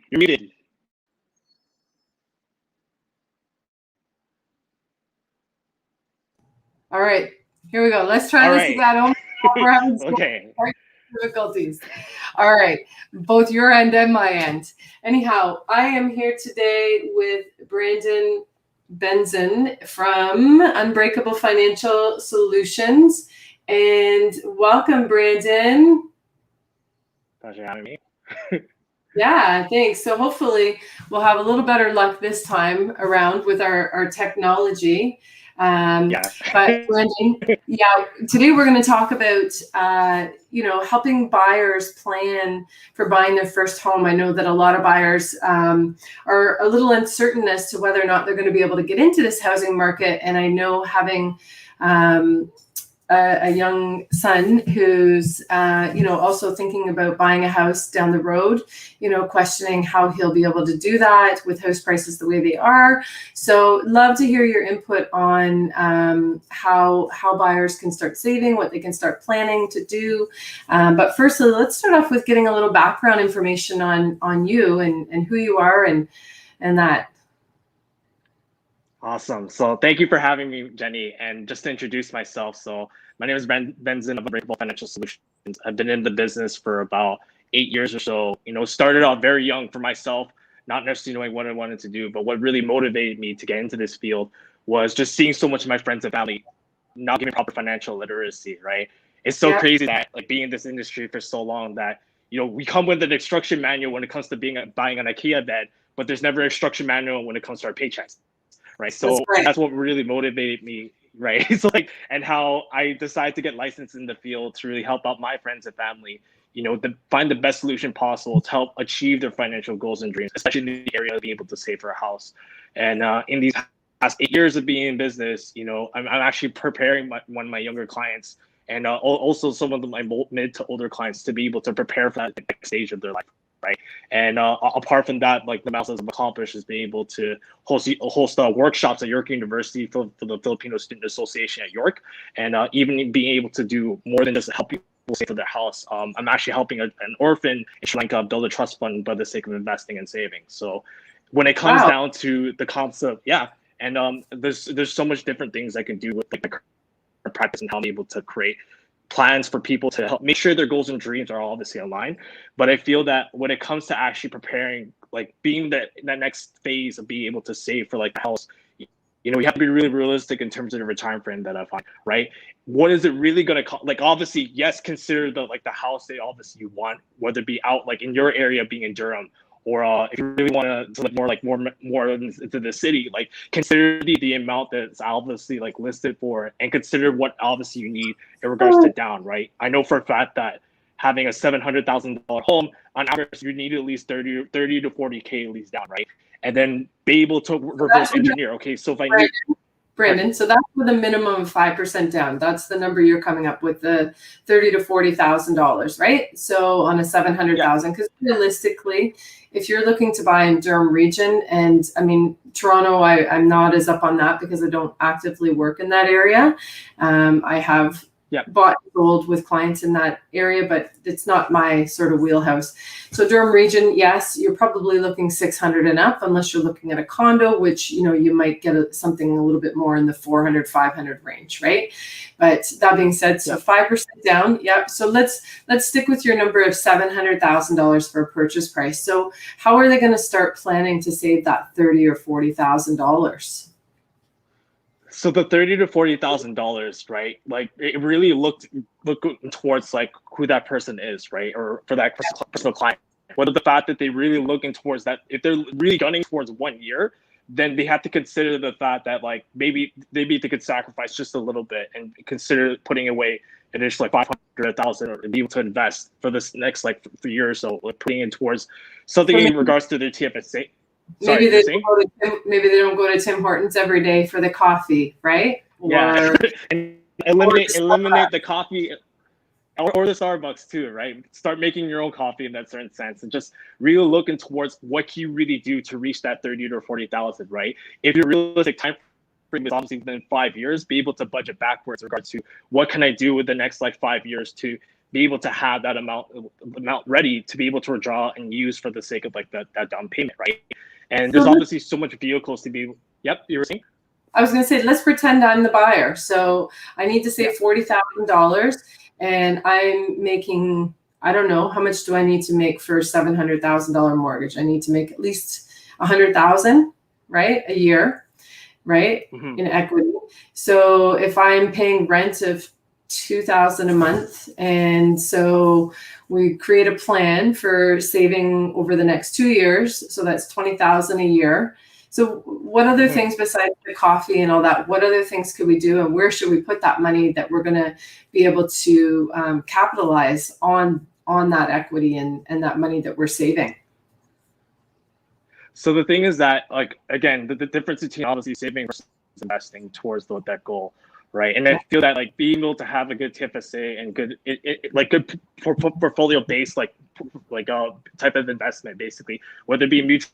You're muted. All right, here we go. Let's try this again. We're having Okay. difficulties. All right, both your end and my end. Anyhow, I am here today with Brandon Benzon from Unbreakable Financial Solutions. And welcome, Brandon. Thanks for having me. Yeah, thanks. So hopefully we'll have a little better luck this time around with our technology. Yes. But Brendan, yeah, today we're going to talk about, helping buyers plan for buying their first home. I know that a lot of buyers are a little uncertain as to whether or not they're going to be able to get into this housing market. And I know having a young son who's, also thinking about buying a house down the road, questioning how he'll be able to do that with house prices the way they are. So love to hear your input on how buyers can start saving, what they can start planning to do. But firstly, let's start off with getting a little background information on you and who you are and that. Awesome. So thank you for having me, Jenny. And just to introduce myself, so my name is Benzon of Unbreakable Financial Solutions. I've been in the business for about 8 years or so. Started off very young for myself, not necessarily knowing what I wanted to do, but what really motivated me to get into this field was just seeing so much of my friends and family not giving proper financial literacy, right? It's so crazy that like being in this industry for so long that, we come with an instruction manual when it comes to buying an IKEA bed, but there's never an instruction manual when it comes to our paychecks. Right. So that's what really motivated me. Right. So and how I decided to get licensed in the field to really help out my friends and family, to find the best solution possible to help achieve their financial goals and dreams, especially in the area of being able to save for a house. And in these past 8 years of being in business, I'm actually preparing one of my younger clients and also some of my mid to older clients to be able to prepare for that next stage of their life. Right. And apart from that, like the milestones I've accomplished is being able to host workshops at York University for the Filipino Student Association at York, and even being able to do more than just help people save for their house. I'm actually helping an orphan in Sri Lanka build a trust fund by the sake of investing and saving. So when it comes down to the concept, and there's so much different things I can do with like my practice and how I'm able to create plans for people to help make sure their goals and dreams are obviously aligned. But I feel that when it comes to actually preparing, like being that next phase of being able to save for like the house, we have to be really realistic in terms of the retirement frame that I find, right? What is it really going to cost? Like, obviously, yes, consider the house that obviously you want, whether it be out like in your area being in Durham, or if you really want to live more into the city, like consider the amount that's obviously like listed for, and consider what obviously you need in regards to down, right? I know for a fact that having a $700,000 home on average, you need at least 30 to 40K at least down, right? And then be able to reverse engineer. Okay, so if I need Brandon, so that's with a minimum of 5% down. That's the number you're coming up with, the $30,000 to $40,000, right? So on a 700,000, because realistically, if you're looking to buy in Durham region, and I mean Toronto, I'm not as up on that because I don't actively work in that area. I have bought gold with clients in that area, but it's not my sort of wheelhouse. So Durham region, yes, you're probably looking 600 and up, unless you're looking at a condo, which, you might get something a little bit more in the 400, 500 range, right? But that being said, so 5% down. Yeah. So let's stick with your number of $700,000 for a purchase price. So how are they going to start planning to save that $30,000 or $40,000? So the $30,000 to $40,000, right? Like it really look towards like who that person is, right? Or for that personal client, whether the fact that they really looking towards that, if they're really gunning towards 1 year, then they have to consider the fact that like maybe they could sacrifice just a little bit and consider putting away an additional like 500,000 or be able to invest for this next like 3 years or so, like putting in towards something in regards to their TFSA. Maybe they don't go to Tim Hortons every day for the coffee, right? Yeah, and eliminate the coffee or the Starbucks too, right? Start making your own coffee in that certain sense, and just really looking towards what you really do to reach that 30 to 40,000, right? If your realistic time frame is obviously within 5 years, be able to budget backwards in regards to what can I do with the next like 5 years to be able to have that amount ready to be able to withdraw and use for the sake of like that down payment, right? And there's obviously so much vehicles to be. Yep, you were saying. I was going to say, let's pretend I'm the buyer. So I need to save $40,000, and I'm making, I don't know, how much do I need to make for a $700,000 mortgage? I need to make at least $100,000, right, a year, right, in equity. So if I'm paying rent of $2,000 a month, and so we create a plan for saving over the next 2 years, so that's $20,000 a year. So what other things besides the coffee and all that, what other things could we do, and where should we put that money that we're going to be able to capitalize on that equity and that money that we're saving? So the thing is that, like, again, the difference between obviously saving versus investing towards that goal, right? And I feel that like being able to have a good TFSA and good good portfolio based like type of investment, basically, whether it be mutual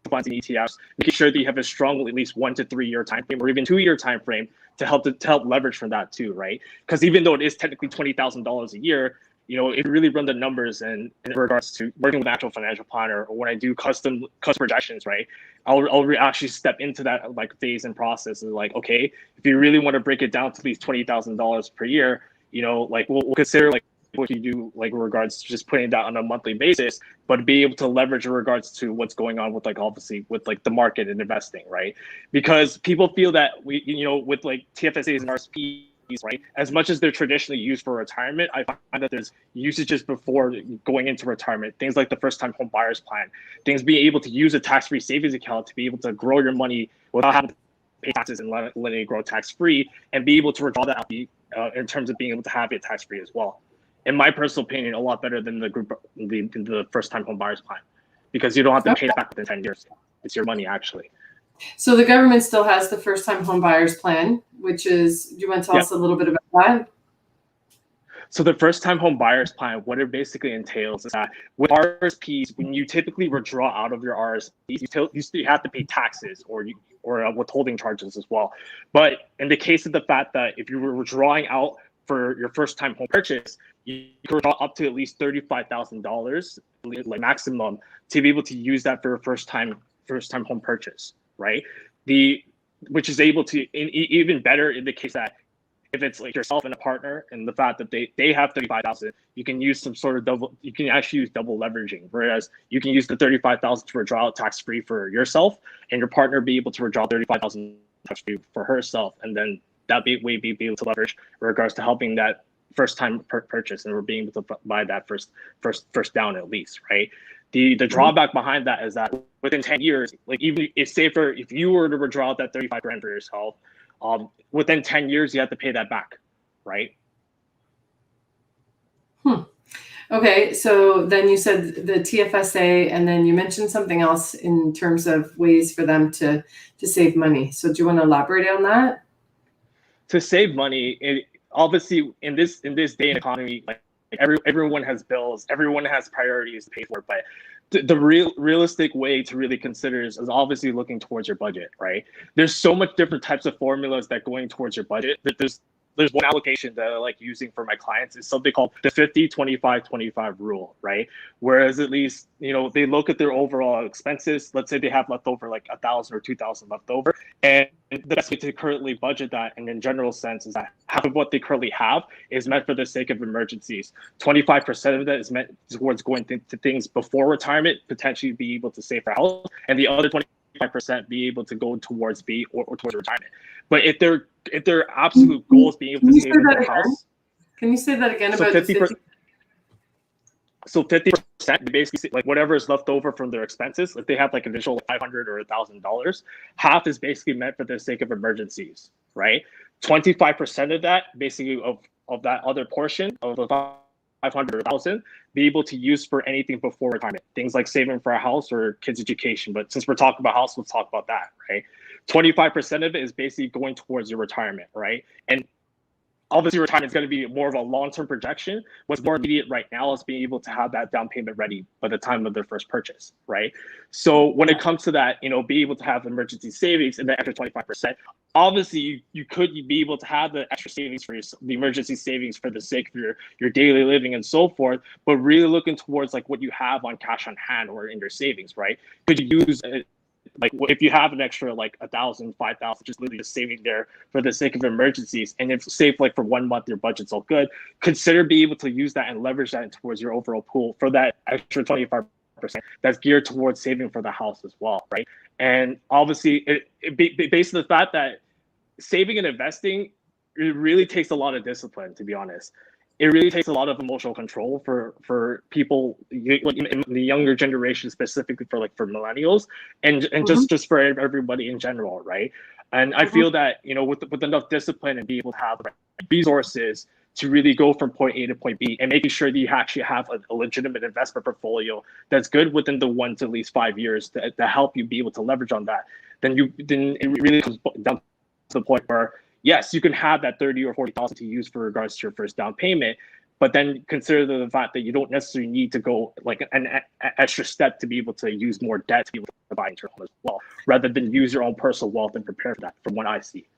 funds and ETFs, making sure that you have a strong at least 1 to 3 year time frame or even 2 year time frame to help leverage from that too, right? Because even though it is technically $20,000 a year, you know, if you really run the numbers and in regards to working with an actual financial planner, or when I do custom projections, right, I'll actually step into that like phase and process and like, okay, if you really want to break it down to at least $20,000 per year, you know, like we'll consider like what you do like in regards to just putting that on a monthly basis, but be able to leverage in regards to what's going on with like obviously with like the market and investing, right? Because people feel that we, you know, with like TFSAs and RSPs, right, as much as they're traditionally used for retirement, I find that there's usages before going into retirement, things like the first time home buyers plan, things being able to use a tax-free savings account to be able to grow your money without having to pay taxes and letting it grow tax-free, and be able to withdraw that out in terms of being able to have it tax-free as well. In my personal opinion, a lot better than the first time home buyers plan, because you don't have to pay it back within 10 years. It's your money actually. So the government still has the first time home buyers plan, which is, do you want to tell us a little bit about that? So the first time home buyers plan, what it basically entails is that with RSPs, when you typically withdraw out of your RSPs, you still have to pay taxes or withholding charges as well. But in the case of the fact that if you were withdrawing out for your first time home purchase, you could withdraw up to at least $35,000, like maximum, to be able to use that for a first time home purchase, right? Which is able to even better in the case that if it's like yourself and a partner, and the fact that they have 35,000, you can use some sort of you can actually use double leveraging. Whereas you can use the 35,000 to withdraw out tax free for yourself, and your partner be able to withdraw 35,000 tax free for herself, and then that be able to leverage in regards to helping that first time purchase, and we're being able to buy that first down at least, right? The drawback behind that is that within 10 years, like even if you were to withdraw that 35 grand for yourself, within 10 years, you have to pay that back, right? Okay, so then you said the TFSA, and then you mentioned something else in terms of ways for them to save money. So do you want to elaborate on that? To save money, obviously in this day and economy, like everyone has bills, everyone has priorities to pay for, but the realistic way to really consider is obviously looking towards your budget, right? There's so much different types of formulas that going towards your budget. That there's one allocation that I like using for my clients is something called the 50-25-25 rule, right? Whereas at least, you know, they look at their overall expenses. Let's say they have left over like 1,000 or 2,000 left over, and the best way to currently budget that, and in general sense, is that half of what they currently have is meant for the sake of emergencies. 25% of that is meant towards going to things before retirement, potentially be able to save for health, and the other 25% be able to go towards towards retirement. But if their absolute goal is being able to save in their house, can you say that again about 50%? So 50%, basically like whatever is left over from their expenses. If they have like an additional $500 or $1,000, half is basically meant for the sake of emergencies, right? 25% of that, basically of that other portion of the 500 or 1,000, be able to use for anything before retirement, things like saving for a house or kids' education. But since we're talking about house, let's talk about that, right? 25% of it is basically going towards your retirement, right? And obviously retirement is going to be more of a long-term projection. What's more immediate right now is being able to have that down payment ready by the time of their first purchase, right? So when it comes to that, you know, be able to have emergency savings and the extra 25%, obviously you could be able to have the extra savings for the emergency savings for the sake of your daily living and so forth, but really looking towards like what you have on cash on hand or in your savings, right? Could you use like if you have an extra like 1,000, 5,000, just literally just saving there for the sake of emergencies, and if say like for 1 month your budget's all good, consider being able to use that and leverage that towards your overall pool for that extra 25% that's geared towards saving for the house as well, right? And obviously, based on the fact that saving and investing, it really takes a lot of discipline, to be honest. It really takes a lot of emotional control for people in the younger generation, specifically for millennials, and just for everybody in general, right? And I feel that with enough discipline and be able to have resources to really go from point A to point B, and making sure that you actually have a legitimate investment portfolio that's good within the 1 to at least 5 years to help you be able to leverage on that, then it really comes down to the point where yes, you can have that 30 or 40,000 to use for regards to your first down payment, but then consider the fact that you don't necessarily need to go like an extra step to be able to use more debt to be able to buy into your home as well, rather than use your own personal wealth and prepare for that, from what I see.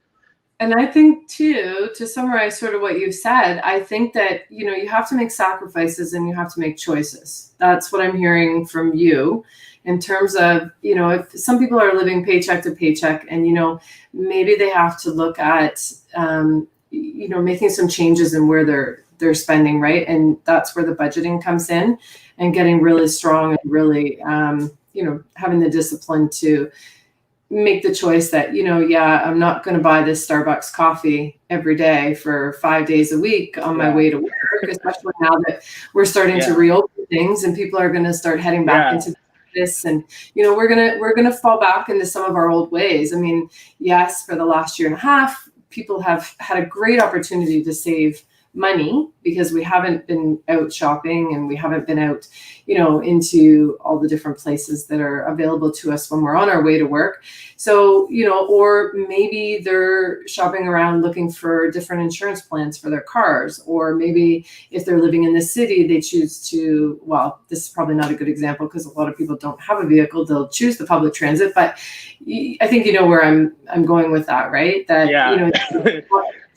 And I think too, to summarize sort of what you've said, I think that, you have to make sacrifices and you have to make choices. That's what I'm hearing from you in terms of, if some people are living paycheck to paycheck and, maybe they have to look at, making some changes in where they're spending, right? And that's where the budgeting comes in, and getting really strong and really, having the discipline to make the choice that, I'm not going to buy this Starbucks coffee every day for 5 days a week on my way to work, especially now that we're starting to reopen things and people are going to start heading back into this. And, we're going to fall back into some of our old ways. I mean, yes, for the last year and a half, people have had a great opportunity to save money because we haven't been out shopping and we haven't been out, into all the different places that are available to us when we're on our way to work. So, or maybe they're shopping around looking for different insurance plans for their cars, or maybe if they're living in the city, they choose to, well, this is probably not a good example because a lot of people don't have a vehicle, they'll choose the public transit, but I think where I'm going with that, right? That,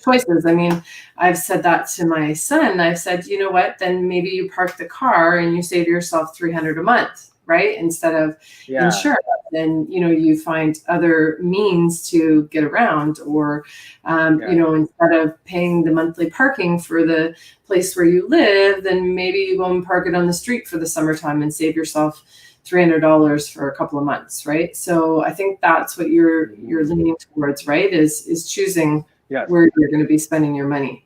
choices. I mean, I've said that to my son. I've said, you know what, then maybe you park the car and you save yourself $300 a month, right? Instead of insurance. Then, you find other means to get around, or, instead of paying the monthly parking for the place where you live, then maybe you go and park it on the street for the summertime and save yourself $300 for a couple of months, right? So I think that's what you're leaning towards, right? Is choosing where you're going to be spending your money.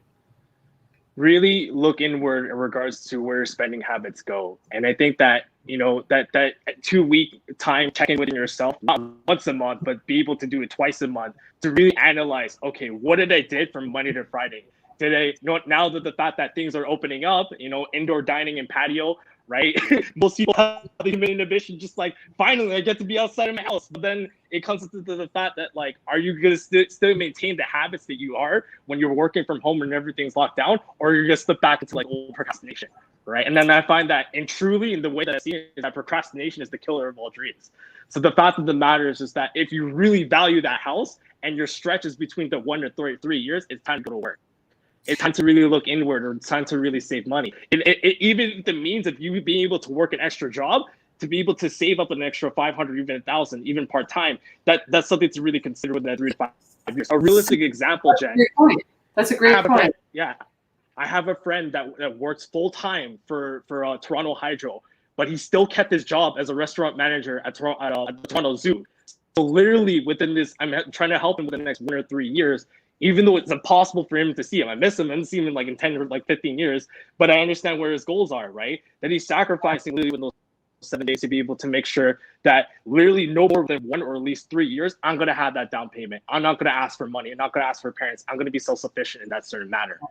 Really look inward in regards to where spending habits go. And I think that, that 2-week time check-in within yourself, not once a month, but be able to do it twice a month to really analyze, okay, what did I did from Monday to Friday? Did I, now that the fact that things are opening up, indoor dining and patio, right? Most people have the human inhibition, just like, finally, I get to be outside of my house. But then it comes to the fact that, like, are you going to still maintain the habits that you are when you're working from home and everything's locked down, or you're going to slip back into, like, old procrastination, right? And then I find that, and truly, in the way that I see it, is that procrastination is the killer of all dreams. So the fact of the matter is that if you really value that house and your stretch is between the 1 to 3 years, it's time to go to work. It's time to really look inward, or it's time to really save money. Even the means of you being able to work an extra job to be able to save up an extra 500, even 1,000, even part-time, that's something to really consider within 3 to 5 years. A realistic example, Jen. That's a great point. I have a friend that works full-time for Toronto Hydro, but he still kept his job as a restaurant manager at the Toronto Zoo. So literally within this, I'm trying to help him within the next 1 or 3 years, even though it's impossible for him to see him. I miss him. I haven't seen him in 10 or 15 years, but I understand where his goals are, right? That he's sacrificing literally with those 7 days to be able to make sure that literally no more than 1 or at least 3 years, I'm going to have that down payment. I'm not going to ask for money. I'm not going to ask for parents. I'm going to be self-sufficient in that certain matter.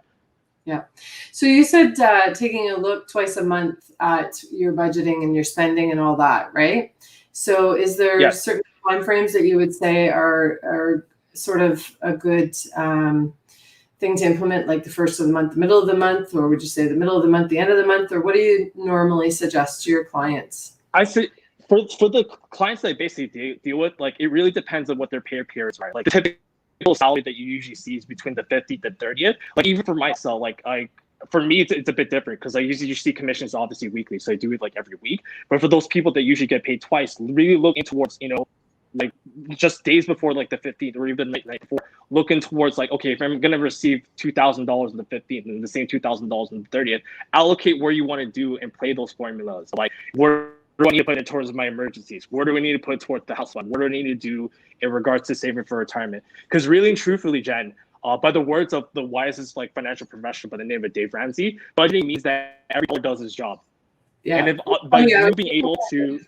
Yeah. So you said taking a look twice a month at your budgeting and your spending and all that, right? So is there certain time frames that you would say are sort of a good thing to implement, like the first of the month, the middle of the month, or would you say the middle of the month, the end of the month, or what do you normally suggest to your clients? I say for the clients that I basically deal with, like, it really depends on what their pay periods are. Like, typically salary that you usually see is between the 50th to 30th. Like even for myself, for me, it's a bit different because I usually see commissions obviously weekly, so I do it like every week. But for those people that usually get paid twice, really looking towards, like just days before like the 15th or even like night before, looking towards like, okay, if I'm gonna receive $2,000 on the 15th and the same $2,000 on the 30th, allocate where you want to do and play those formulas. Like where do I need to put it towards my emergencies? Where do I need to put towards the house fund? What do I need to do in regards to saving for retirement? Because really and truthfully, Jen, by the words of the wisest like financial professional by the name of Dave Ramsey, budgeting means that everyone does his job. Yeah. And if by you being able to,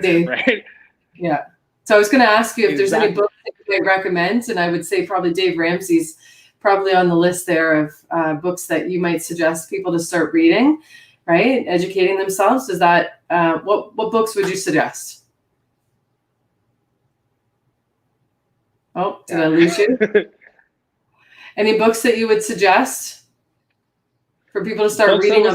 right? Yeah. So I was going to ask you if there's any books that you might recommend, and I would say probably Dave Ramsey's probably on the list there of books that you might suggest people to start reading, right? Educating themselves. Is that what books would you suggest? Oh, did I lose you? Any books that you would suggest for people to start reading?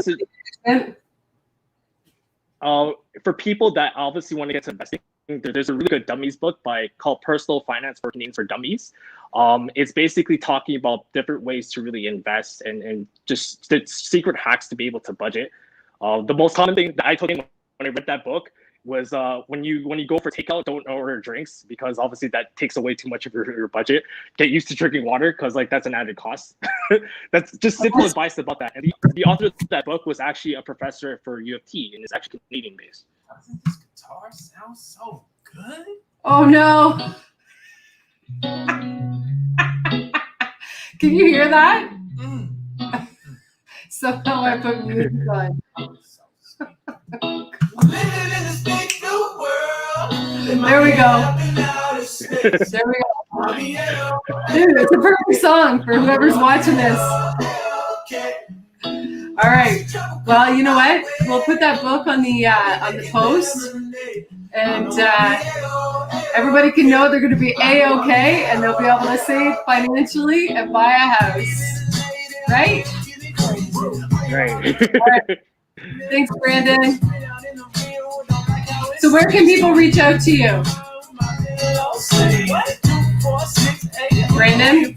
For people that obviously want to get to investing, there's a really good dummies book called Personal Finance for Canadians for Dummies. It's basically talking about different ways to really invest and just the secret hacks to be able to budget. The most common thing that I told him when I read that book was when you go for takeout, don't order drinks because obviously that takes away too much of your budget. Get used to drinking water because like that's an added cost. That's just simple advice about that. And the author of that book was actually a professor for U of T and is actually Canadian based. Doesn't this guitar sound so good? Oh no! Can you hear that? Somehow I put music on. There we go. There we go. Dude, it's a perfect song for whoever's watching this. All right. Well, you know what? We'll put that book on the post, and everybody can know they're going to be A-okay, and they'll be able to save financially and buy a house. Right? Right. All right. Thanks, Brandon. So where can people reach out to you? Brandon?